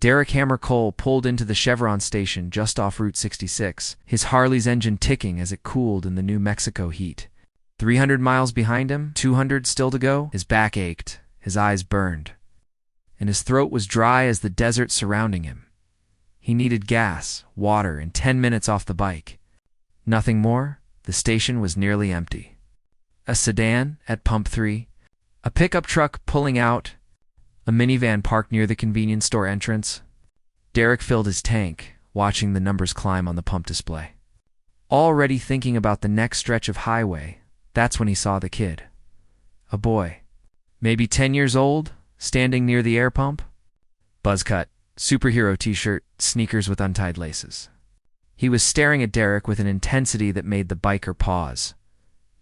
Derek Hammer Cole pulled into the Chevron station just off Route 66, his Harley's engine ticking as it cooled in the New Mexico heat. 300 miles behind him, 200 still to go, his back ached, his eyes burned, and his throat was dry as the desert surrounding him. He needed gas, water, and 10 minutes off the bike. Nothing more. The station was nearly empty. A sedan at pump 3, a pickup truck pulling out, a minivan parked near the convenience store entrance. Derek filled his tank, watching the numbers climb on the pump display. Already thinking about the next stretch of highway, that's when he saw the kid. A boy, maybe 10 years old, standing near the air pump. Buzz cut, superhero t-shirt, sneakers with untied laces. He was staring at Derek with an intensity that made the biker pause.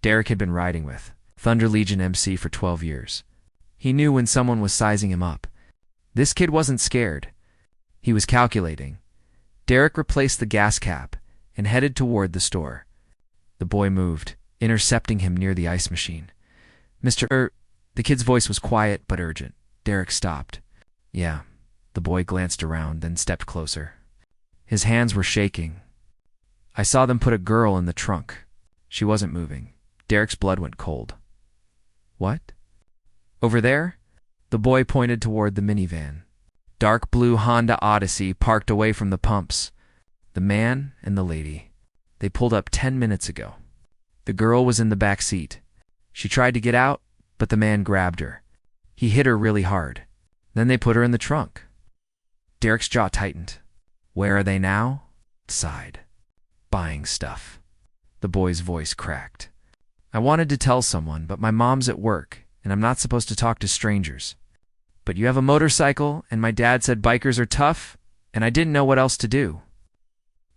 Derek had been riding with Thunder Legion MC for 12 years. He knew when someone was sizing him up. This kid wasn't scared. He was calculating. Derek replaced the gas cap and headed toward the store. The boy moved, intercepting him near the ice machine. Mr. The kid's voice was quiet but urgent. Derek stopped. Yeah. The boy glanced around, then stepped closer. His hands were shaking. I saw them put a girl in the trunk. She wasn't moving. Derek's blood went cold. What? Over there? The boy pointed toward the minivan. Dark blue Honda Odyssey parked away from the pumps. The man and the lady. They pulled up 10 minutes ago. The girl was in the back seat. She tried to get out, but the man grabbed her. He hit her really hard. Then they put her in the trunk. Derek's jaw tightened. Where are they now? Sighed. Buying stuff. The boy's voice cracked. I wanted to tell someone, but my mom's at work, and I'm not supposed to talk to strangers. But you have a motorcycle, and my dad said bikers are tough, and I didn't know what else to do.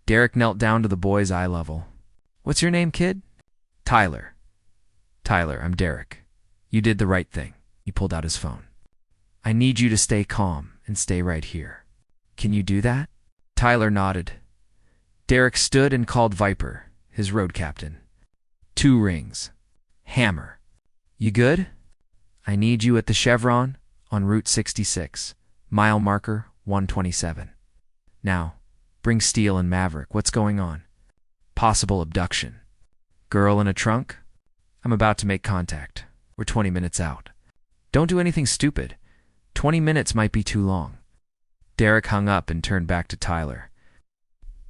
Derek knelt down to the boy's eye level. What's your name, kid? Tyler. Tyler, I'm Derek. You did the right thing. He pulled out his phone. I need you to stay calm and stay right here. Can you do that? Tyler nodded. Derek stood and called Viper, his road captain. 2 rings. Hammer. You good? I need you at the Chevron on Route 66, mile marker 127. Now, bring Steele and Maverick. What's going on? Possible abduction. Girl in a trunk? I'm about to make contact. We're 20 minutes out. Don't do anything stupid. 20 minutes might be too long. Derek hung up and turned back to Tyler.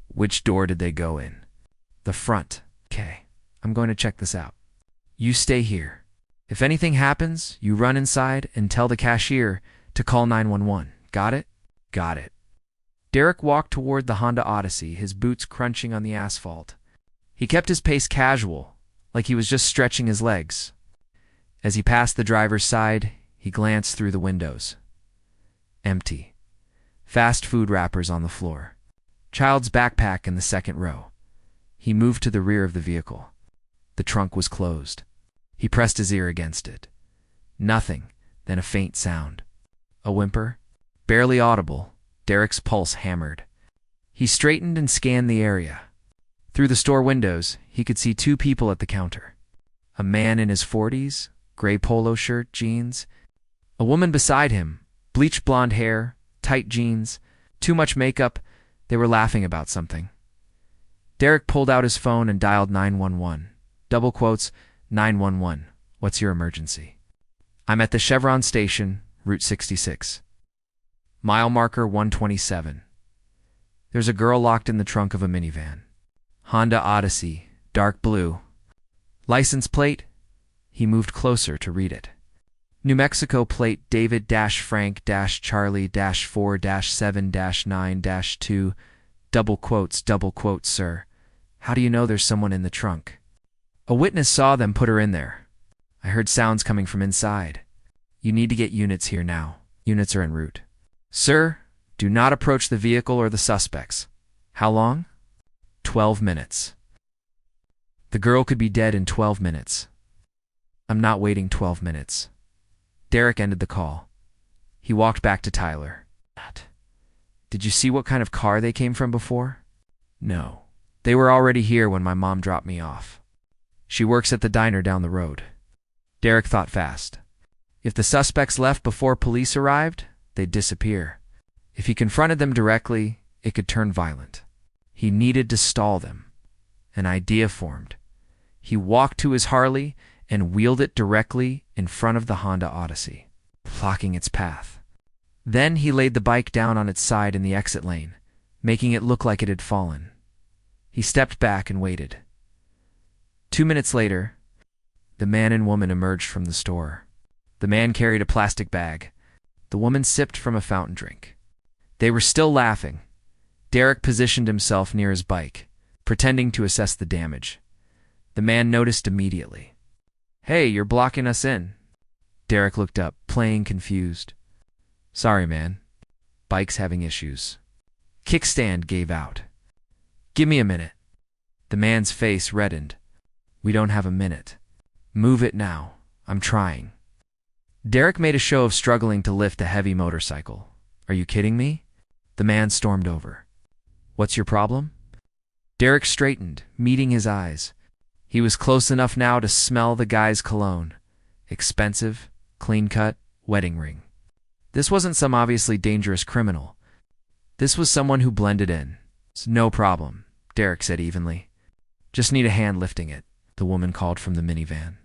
Which door did they go in? The front. Okay, I'm going to check this out. You stay here. If anything happens, you run inside and tell the cashier to call 911. Got it? Got it. Derek walked toward the Honda Odyssey, his boots crunching on the asphalt. He kept his pace casual, like he was just stretching his legs. As he passed the driver's side, he glanced through the windows. Empty. Fast food wrappers on the floor. Child's backpack in the second row. He moved to the rear of the vehicle. The trunk was closed. He pressed his ear against it. Nothing, then a faint sound. A whimper, barely audible. Derek's pulse hammered. He straightened and scanned the area. Through the store windows, he could see 2 people at the counter. A man in his 40s, gray polo shirt, jeans. A woman beside him, bleached blonde hair, tight jeans, too much makeup. They were laughing about something. Derek pulled out his phone and dialed 911. Double quotes, 911. What's your emergency? I'm at the Chevron station, Route 66. Mile marker 127. There's a girl locked in the trunk of a minivan. Honda Odyssey, dark blue. License plate? He moved closer to read it. New Mexico plate David-Frank-4-7-9-2. Double quotes, sir. How do you know there's someone in the trunk? A witness saw them put her in there. I heard sounds coming from inside. You need to get units here now. Units are en route. Sir, do not approach the vehicle or the suspects. How long? 12 minutes. The girl could be dead in 12 minutes. I'm not waiting 12 minutes. Derek ended the call. He walked back to Tyler. Did you see what kind of car they came from before? No. They were already here when my mom dropped me off. She works at the diner down the road. Derek thought fast. If the suspects left before police arrived, they'd disappear. If he confronted them directly, it could turn violent. He needed to stall them. An idea formed. He walked to his Harley and wheeled it directly in front of the Honda Odyssey, blocking its path. Then he laid the bike down on its side in the exit lane, making it look like it had fallen. He stepped back and waited. 2 minutes later, the man and woman emerged from the store. The man carried a plastic bag. The woman sipped from a fountain drink. They were still laughing. Derek positioned himself near his bike, pretending to assess the damage. The man noticed immediately. "Hey, you're blocking us in." Derek looked up, playing confused. "Sorry, man. Bike's having issues." Kickstand gave out. "Give me a minute." The man's face reddened. "We don't have a minute. Move it now. I'm trying." Derek made a show of struggling to lift a heavy motorcycle. "Are you kidding me?" The man stormed over. "What's your problem?" Derek straightened, meeting his eyes. He was close enough now to smell the guy's cologne. Expensive, clean-cut, wedding ring. This wasn't some obviously dangerous criminal. This was someone who blended in. "No problem," Derek said evenly. "Just need a hand lifting it," the woman called from the minivan.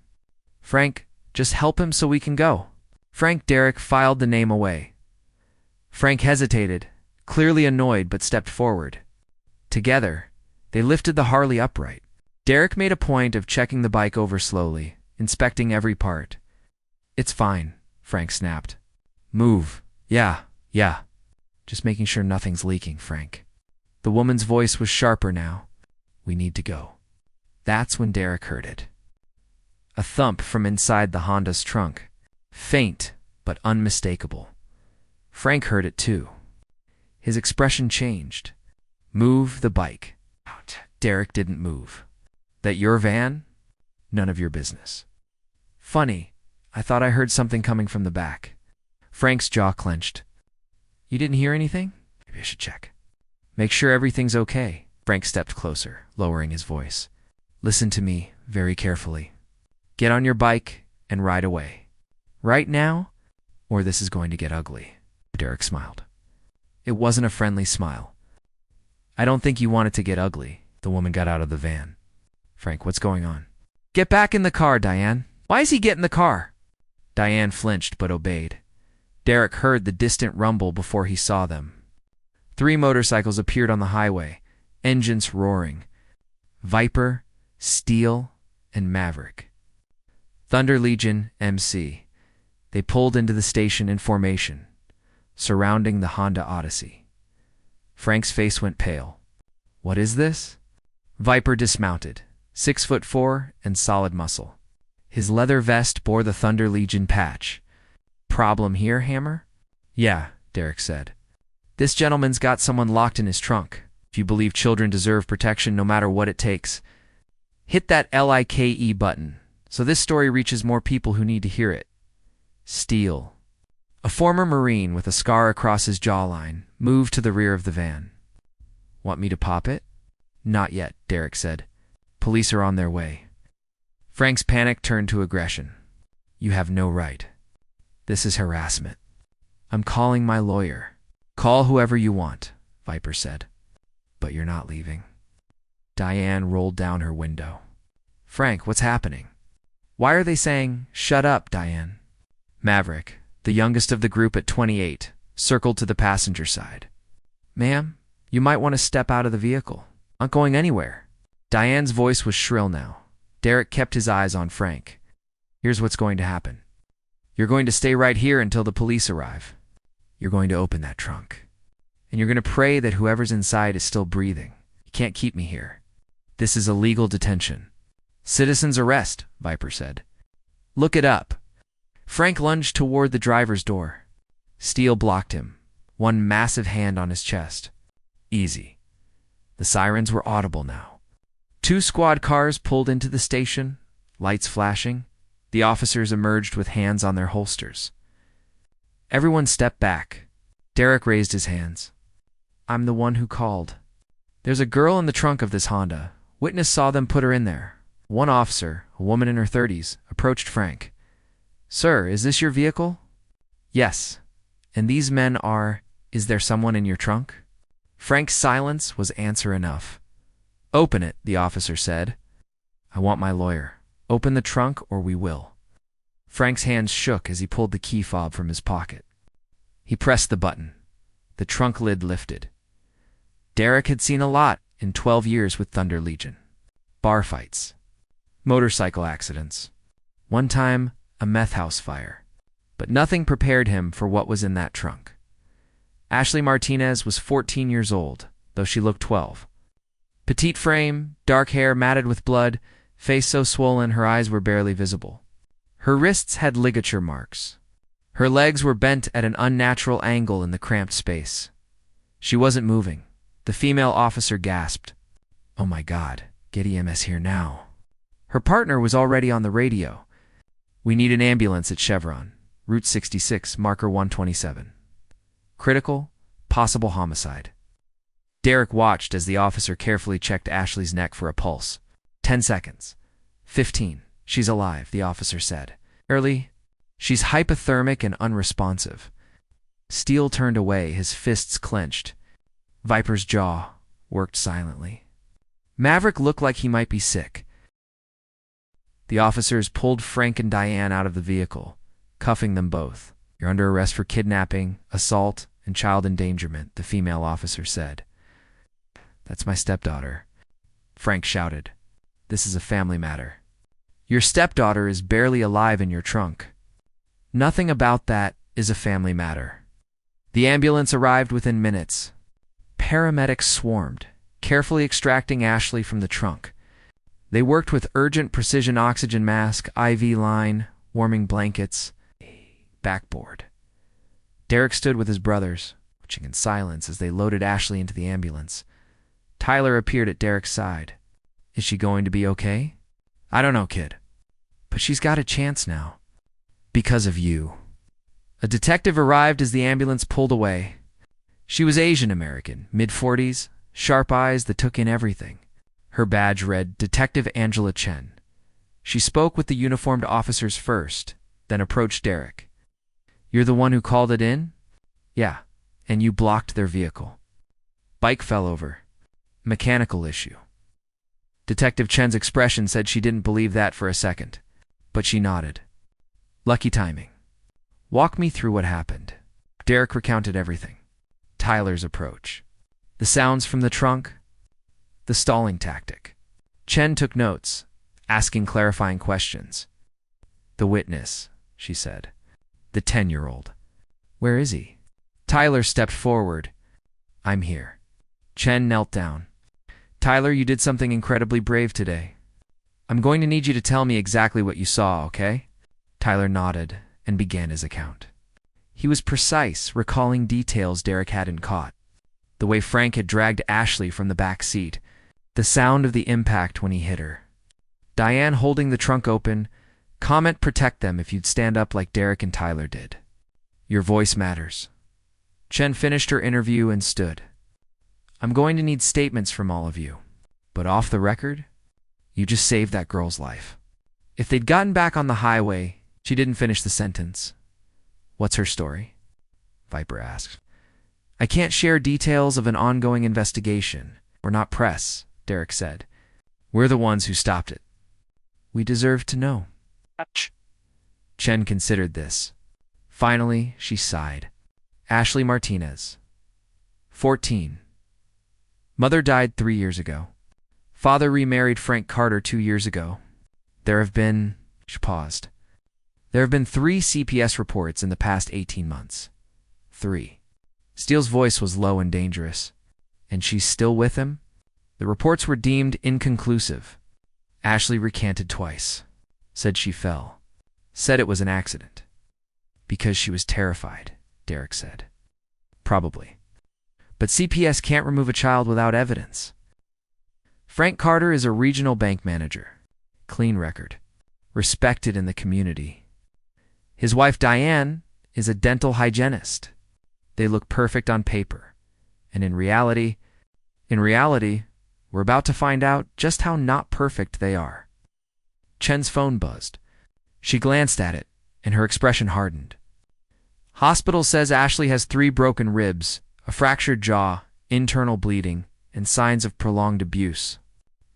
"Frank, just help him so we can go." Derek filed the name away. Frank hesitated, clearly annoyed, but stepped forward. Together, they lifted the Harley upright. Derek made a point of checking the bike over slowly, inspecting every part. "It's fine," Frank snapped. "Move. Yeah. Just making sure nothing's leaking, Frank." The woman's voice was sharper now. "We need to go." That's when Derek heard it. A thump from inside the Honda's trunk. Faint, but unmistakable. Frank heard it too. His expression changed. "Move the bike." Derek didn't move. "That your van? None of your business." "Funny. I thought I heard something coming from the back." Frank's jaw clenched. "You didn't hear anything? Maybe I should check." "Make sure everything's okay." Frank stepped closer, lowering his voice. "Listen to me very carefully. Get on your bike and ride away. Right now, or this is going to get ugly." Derek smiled. It wasn't a friendly smile. "I don't think you want it to get ugly." The woman got out of the van. "Frank, what's going on?" "Get back in the car, Diane." "Why is he getting the car?" Diane flinched but obeyed. Derek heard the distant rumble before he saw them. 3 motorcycles appeared on the highway, engines roaring. Viper, Steel, and Maverick. Thunder Legion, MC. They pulled into the station in formation, surrounding the Honda Odyssey. Frank's face went pale. "What is this?" Viper dismounted, 6'4" and solid muscle. His leather vest bore the Thunder Legion patch. "Problem here, Hammer?" "Yeah," Derek said. "This gentleman's got someone locked in his trunk. If you believe children deserve protection no matter what it takes, hit that LIKE button so this story reaches more people who need to hear it." Steel, a former Marine with a scar across his jawline, moved to the rear of the van. "Want me to pop it?" "Not yet," Derek said. "Police are on their way." Frank's panic turned to aggression. "You have no right. This is harassment." "I'm calling my lawyer." "Call whoever you want," Viper said. "But you're not leaving." Diane rolled down her window. "Frank, what's happening?" "Why are they saying, 'Shut up, Diane'?" Maverick, the youngest of the group at 28, circled to the passenger side. "Ma'am, you might want to step out of the vehicle. Not going anywhere." Diane's voice was shrill now. Derek kept his eyes on Frank. "Here's what's going to happen. You're going to stay right here until the police arrive. You're going to open that trunk. And you're going to pray that whoever's inside is still breathing. You can't keep me here. This is illegal detention." "Citizen's arrest," Viper said. "Look it up." Frank lunged toward the driver's door. Steel blocked him, one massive hand on his chest. "Easy." The sirens were audible now. 2 squad cars pulled into the station, lights flashing. The officers emerged with hands on their holsters. Everyone stepped back. Derek raised his hands. "I'm the one who called. There's a girl in the trunk of this Honda. Witness saw them put her in there." One officer, a woman in her 30s, approached Frank. "Sir, is this your vehicle?" "Yes. And these men are..." Is there someone in your trunk? Frank's silence was answer enough. Open it, the officer said. I want my lawyer. Open the trunk or we will. Frank's hands shook as he pulled the key fob from his pocket. He pressed the button. The trunk lid lifted. Derek had seen a lot in 12 years with Thunder Legion. Bar fights. Motorcycle accidents. One time, a meth house fire. But nothing prepared him for what was in that trunk. Ashley Martinez was 14 years old, though she looked 12. Petite frame, dark hair matted with blood, face so swollen her eyes were barely visible. Her wrists had ligature marks. Her legs were bent at an unnatural angle in the cramped space. She wasn't moving. The female officer gasped. Oh my God, get EMS here now. Her partner was already on the radio. We need an ambulance at Chevron, Route 66, marker 127. Critical, possible homicide. Derek watched as the officer carefully checked Ashley's neck for a pulse. 10 seconds. 15. She's alive, the officer said. Early. She's hypothermic and unresponsive. Steele turned away, his fists clenched. Viper's jaw worked silently. Maverick looked like he might be sick. The officers pulled Frank and Diane out of the vehicle, cuffing them both. You're under arrest for kidnapping, assault, and child endangerment, the female officer said. That's my stepdaughter, Frank shouted. This is a family matter. Your stepdaughter is barely alive in your trunk. Nothing about that is a family matter. The ambulance arrived within minutes. Paramedics swarmed, carefully extracting Ashley from the trunk. They worked with urgent precision oxygen mask, IV line, warming blankets, backboard. Derek stood with his brothers, watching in silence as they loaded Ashley into the ambulance. Tyler appeared at Derek's side. Is she going to be okay? I don't know, kid. But she's got a chance now. Because of you. A detective arrived as the ambulance pulled away. She was Asian American, mid-40s, sharp eyes that took in everything. Her badge read Detective Angela Chen. She spoke with the uniformed officers first, then approached Derek. You're the one who called it in? Yeah, and you blocked their vehicle. Bike fell over. Mechanical issue. Detective Chen's expression said she didn't believe that for a second, but she nodded. Lucky timing. Walk me through what happened. Derek recounted everything. Tyler's approach. The sounds from the trunk. The stalling tactic. Chen took notes, asking clarifying questions. The witness, she said. The 10-year-old. Where is he? Tyler stepped forward. I'm here. Chen knelt down. Tyler, you did something incredibly brave today. I'm going to need you to tell me exactly what you saw, okay? Tyler nodded and began his account. He was precise, recalling details Derek hadn't caught. The way Frank had dragged Ashley from the back seat. The sound of the impact when he hit her. Diane holding the trunk open. Comment protect them if you'd stand up like Derek and Tyler did. Your voice matters. Chen finished her interview and stood. I'm going to need statements from all of you. But off the record, you just saved that girl's life. If they'd gotten back on the highway, she didn't finish the sentence. What's her story? Viper asked. I can't share details of an ongoing investigation. We're not press, Derek said. We're the ones who stopped it. We deserve to know. Chen considered this. Finally, she sighed. Ashley Martinez. 14. Mother died 3 years ago. Father remarried Frank Carter 2 years ago. There have been... She paused. There have been 3 CPS reports in the past 18 months. 3. Steele's voice was low and dangerous. And she's still with him? The reports were deemed inconclusive. Ashley recanted twice. Said she fell. Said it was an accident. Because she was terrified, Derek said. Probably. But CPS can't remove a child without evidence. Frank Carter is a regional bank manager. Clean record. Respected in the community. His wife Diane is a dental hygienist. They look perfect on paper. And in reality, we're about to find out just how not perfect they are. Chen's phone buzzed. She glanced at it, and her expression hardened. Hospital says Ashley has 3 broken ribs, A fractured jaw, internal bleeding, and signs of prolonged abuse.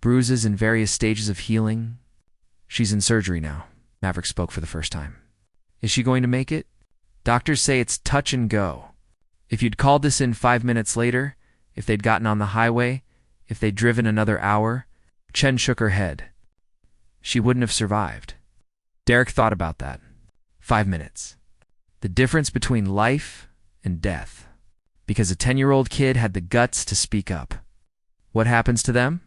Bruises in various stages of healing. She's in surgery now. Maverick spoke for the first time. Is she going to make it? Doctors say it's touch and go. If you'd called this in 5 minutes later, if they'd gotten on the highway, if they'd driven another hour, Chen shook her head. She wouldn't have survived. Derek thought about that. 5 minutes. The difference between life and death. Because a 10-year-old kid had the guts to speak up. What happens to them?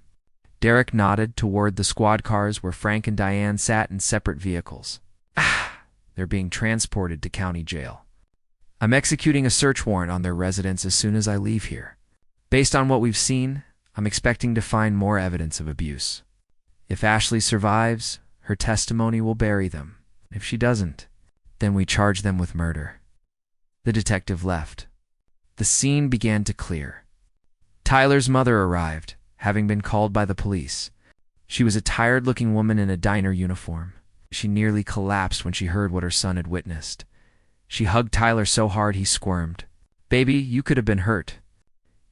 Derek nodded toward the squad cars where Frank and Diane sat in separate vehicles. They're being transported to county jail. I'm executing a search warrant on their residence as soon as I leave here. Based on what we've seen, I'm expecting to find more evidence of abuse. If Ashley survives, her testimony will bury them. If she doesn't, then we charge them with murder. The detective left. The scene began to clear. Tyler's mother arrived, having been called by the police. She was a tired-looking woman in a diner uniform. She nearly collapsed when she heard what her son had witnessed. She hugged Tyler so hard he squirmed. "Baby, you could have been hurt.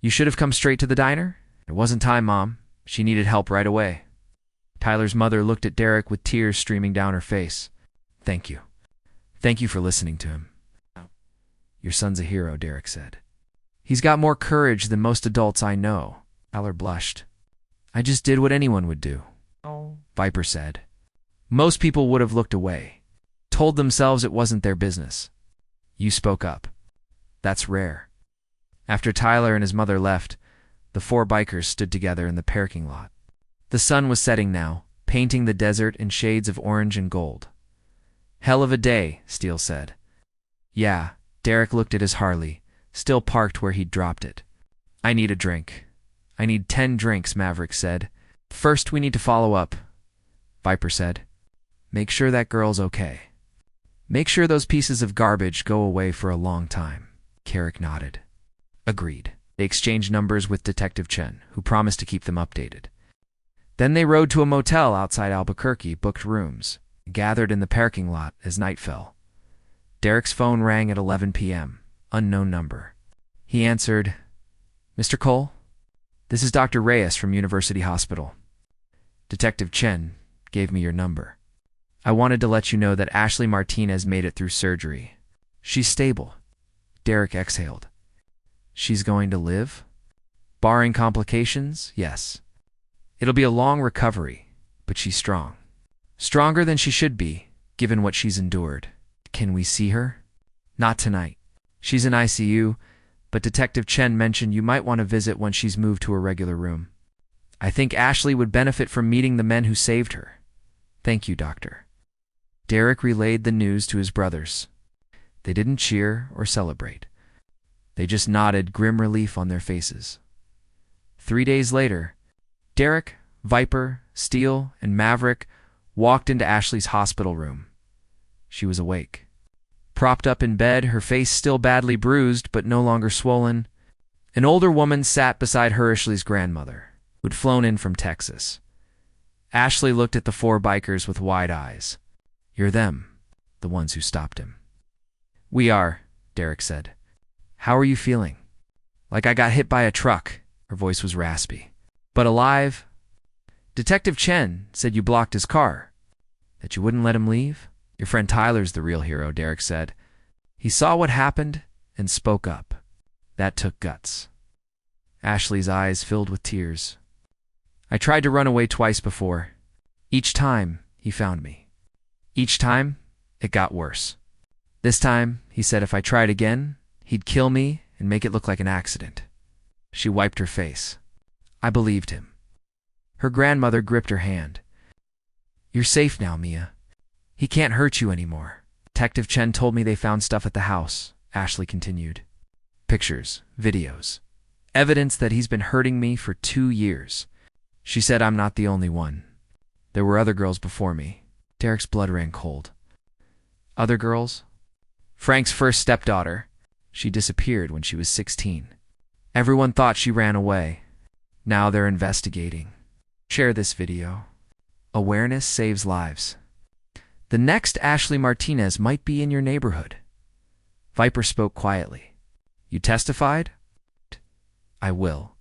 You should have come straight to the diner?" "It wasn't time, Mom. She needed help right away." Tyler's mother looked at Derek with tears streaming down her face. "Thank you. Thank you for listening to him." "Your son's a hero," Derek said. "He's got more courage than most adults I know." Tyler blushed. "I just did what anyone would do." "Oh," Viper said. "Most people would have looked away, told themselves it wasn't their business. You spoke up. That's rare." After Tyler and his mother left, the 4 bikers stood together in the parking lot. The sun was setting now, painting the desert in shades of orange and gold. "Hell of a day," Steele said. "Yeah," Derek looked at his Harley, still parked where he'd dropped it. "I need a drink." "I need 10 drinks," Maverick said. "First, we need to follow up," Viper said. "Make sure that girl's okay. Make sure those pieces of garbage go away for a long time." Carrick nodded. Agreed. They exchanged numbers with Detective Chen, who promised to keep them updated. Then they rode to a motel outside Albuquerque, booked rooms, gathered in the parking lot as night fell. Derek's phone rang at 11 p.m., unknown number. He answered, "Mr. Cole? This is Dr. Reyes from University Hospital. Detective Chen gave me your number. I wanted to let you know that Ashley Martinez made it through surgery. She's stable." Derek exhaled. "She's going to live? Barring complications, yes. It'll be a long recovery, but she's strong. Stronger than she should be, given what she's endured. Can we see her?" "Not tonight. She's in ICU, but Detective Chen mentioned you might want to visit when she's moved to a regular room. I think Ashley would benefit from meeting the men who saved her. Thank you, Doctor." Derek relayed the news to his brothers. They didn't cheer or celebrate. They just nodded, grim relief on their faces. 3 days later, Derek, Viper, Steele, and Maverick walked into Ashley's hospital room. She was awake. Propped up in bed, her face still badly bruised but no longer swollen, an older woman sat beside her, Ashley's grandmother, who'd flown in from Texas. Ashley looked at the 4 bikers with wide eyes. "You're them, the ones who stopped him." "We are," Derek said. "How are you feeling?" "Like I got hit by a truck." Her voice was raspy. "But alive." "Detective Chen said you blocked his car. That you wouldn't let him leave?" "Your friend Tyler's the real hero," Derek said. "He saw what happened and spoke up. That took guts." Ashley's eyes filled with tears. "I tried to run away twice before. Each time, he found me. Each time, it got worse. This time, he said if I tried again, he'd kill me and make it look like an accident." She wiped her face. "I believed him." Her grandmother gripped her hand. "You're safe now, Mia. He can't hurt you anymore. Detective Chen told me they found stuff at the house," Ashley continued. "Pictures, videos. Evidence that he's been hurting me for 2 years. She said I'm not the only one. There were other girls before me." Derek's blood ran cold. "Other girls?" "Frank's first stepdaughter. She disappeared when she was 16. Everyone thought she ran away. Now they're investigating. Share this video. Awareness saves lives. The next Ashley Martinez might be in your neighborhood." Viper spoke quietly. "You testified?" I will.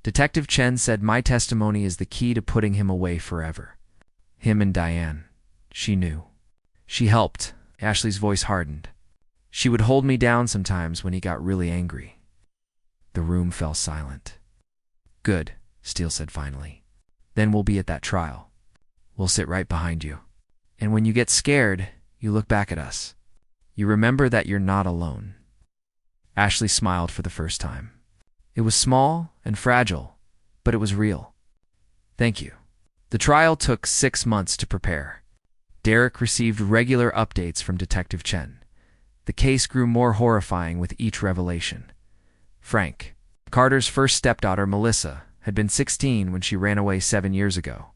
Detective Chen said my testimony is the key to putting him away forever. Him and Diane. She knew. She helped. Ashley's voice hardened. She would hold me down sometimes when he got really angry. The room fell silent. Good, Steele said finally. Then we'll be at that trial. We'll sit right behind you. And when you get scared, you look back at us. You remember that you're not alone. Ashley smiled for the first time. It was small and fragile, but it was real. Thank you. The trial took 6 months to prepare. Derek received regular updates from Detective Chen. The case grew more horrifying with each revelation. Frank, Carter's first stepdaughter, Melissa, had been 16 when she ran away 7 years ago.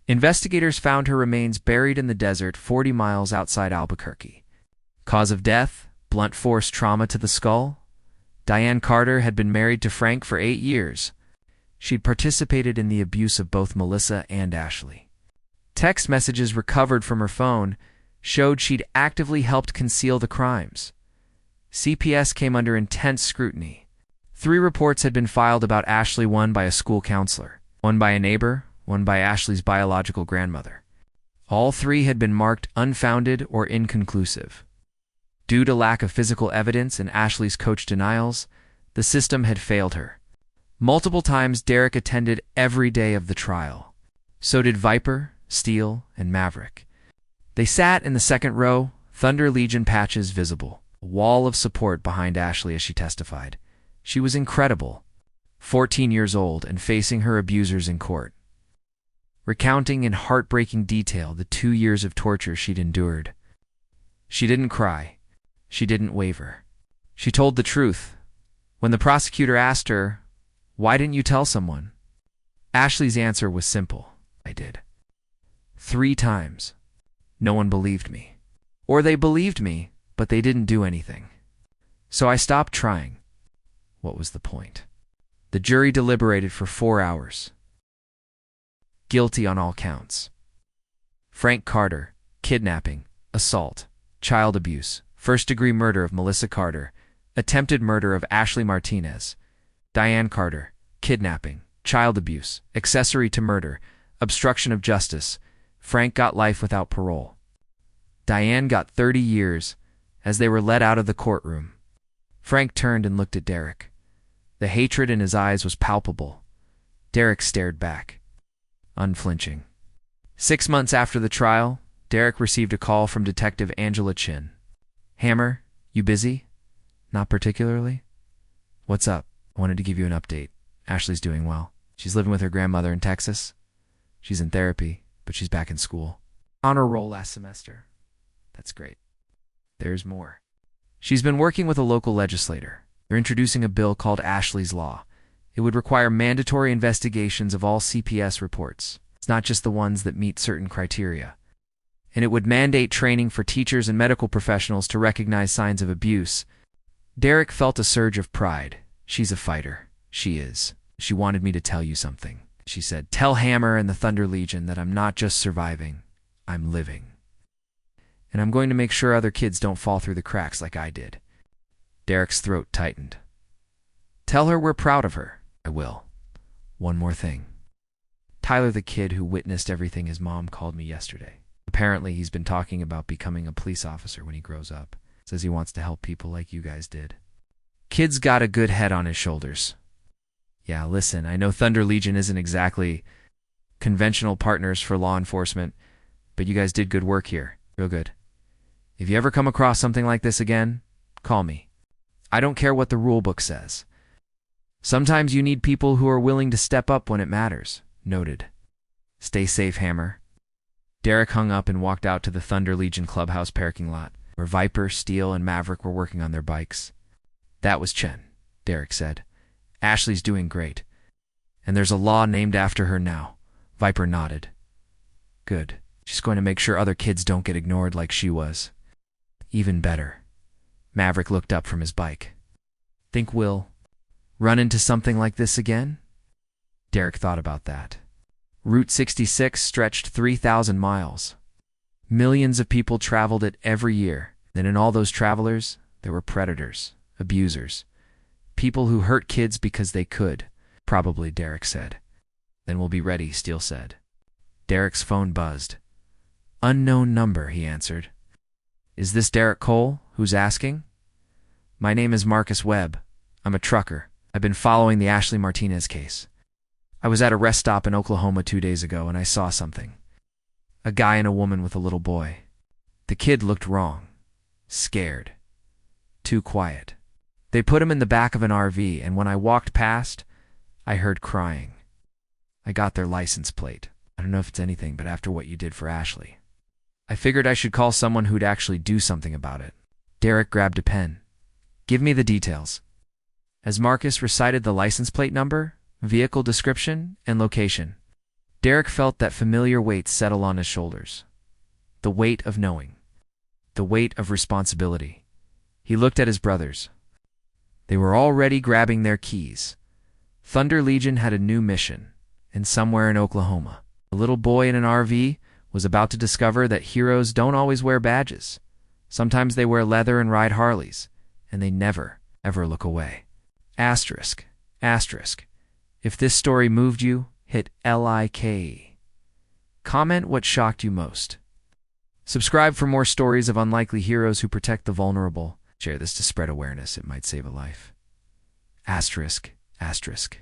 Investigators found her remains buried in the desert 40 miles outside Albuquerque. Cause of death, blunt force trauma to the skull. Diane Carter had been married to Frank for 8 years. She'd participated in the abuse of both Melissa and Ashley. Text messages recovered from her phone showed she'd actively helped conceal the crimes. CPS came under intense scrutiny. 3 reports had been filed about Ashley, one by a school counselor, one by a neighbor, one by Ashley's biological grandmother. All 3 had been marked unfounded or inconclusive. Due to lack of physical evidence and Ashley's coach denials, the system had failed her. Multiple times Derek attended every day of the trial. So did Viper, Steele, and Maverick. They sat in the second row, Thunder Legion patches visible, a wall of support behind Ashley as she testified. She was incredible, 14 years old and facing her abusers in court. Recounting in heartbreaking detail the 2 years of torture she'd endured. She didn't cry. She didn't waver. She told the truth. When the prosecutor asked her, "Why didn't you tell someone?" Ashley's answer was simple. I did. 3 times. No one believed me. Or they believed me, but they didn't do anything. So I stopped trying. What was the point? The jury deliberated for 4 hours. Guilty on all counts. Frank Carter, kidnapping, assault, child abuse, first-degree murder of Melissa Carter, attempted murder of Ashley Martinez. Diane Carter, kidnapping, child abuse, accessory to murder, obstruction of justice. Frank got life without parole. Diane got 30 years as they were led out of the courtroom. Frank turned and looked at Derek. The hatred in his eyes was palpable. Derek stared back, unflinching. 6 months after the trial, Derek received a call from Detective Angela Chen. Hammer, you busy? Not particularly. What's up? I wanted to give you an update. Ashley's doing well. She's living with her grandmother in Texas. She's in therapy, but she's back in school. Honor roll last semester. That's great. There's more. She's been working with a local legislator. They're introducing a bill called Ashley's Law. It would require mandatory investigations of all CPS reports. It's not just the ones that meet certain criteria. And it would mandate training for teachers and medical professionals to recognize signs of abuse. Derek felt a surge of pride. She's a fighter. She is. She wanted me to tell you something. She said, "Tell Hammer and the Thunder Legion that I'm not just surviving, I'm living. And I'm going to make sure other kids don't fall through the cracks like I did." Derek's throat tightened. "Tell her we're proud of her." "I will. One more thing. Tyler, the kid who witnessed everything his mom, called me yesterday. Apparently he's been talking about becoming a police officer when he grows up. Says he wants to help people like you guys did. Kid's got a good head on his shoulders." "Yeah, listen, I know Thunder Legion isn't exactly conventional partners for law enforcement, but you guys did good work here. Real good. If you ever come across something like this again, call me. I don't care what the rule book says. Sometimes you need people who are willing to step up when it matters." Noted. "Stay safe, Hammer." Derek hung up and walked out to the Thunder Legion clubhouse parking lot, where Viper, Steele, and Maverick were working on their bikes. "That was Chen," Derek said. "Ashley's doing great. And there's a law named after her now." Viper nodded. "Good. She's going to make sure other kids don't get ignored like she was." "Even better." Maverick looked up from his bike. "Think we'll run into something like this again?" Derek thought about that. Route 66 stretched 3,000 miles. Millions of people traveled it every year. Then in all those travelers, there were predators, abusers, People who hurt kids because they could, probably, Derek said. Then we'll be ready, Steele said. Derek's phone buzzed. Unknown number, he answered. Is this Derek Cole? Who's asking? My name is Marcus Webb. I'm a trucker. I've been following the Ashley Martinez case. I was at a rest stop in Oklahoma 2 days ago and I saw something. A guy and a woman with a little boy. The kid looked wrong. Scared. Too quiet. They put him in the back of an RV, and when I walked past, I heard crying. I got their license plate. I don't know if it's anything, but after what you did for Ashley, I figured I should call someone who'd actually do something about it. Derek grabbed a pen. Give me the details. As Marcus recited the license plate number, vehicle description, and location, Derek felt that familiar weight settle on his shoulders. The weight of knowing. The weight of responsibility. He looked at his brothers. They were already grabbing their keys. Thunder Legion had a new mission, and somewhere in Oklahoma, a little boy in an RV was about to discover that heroes don't always wear badges. Sometimes they wear leather and ride Harleys, and they never, ever look away. Asterisk. Asterisk. If this story moved you, hit LIK. Comment what shocked you most. Subscribe for more stories of unlikely heroes who protect the vulnerable. Share this to spread awareness. It might save a life. Asterisk. Asterisk.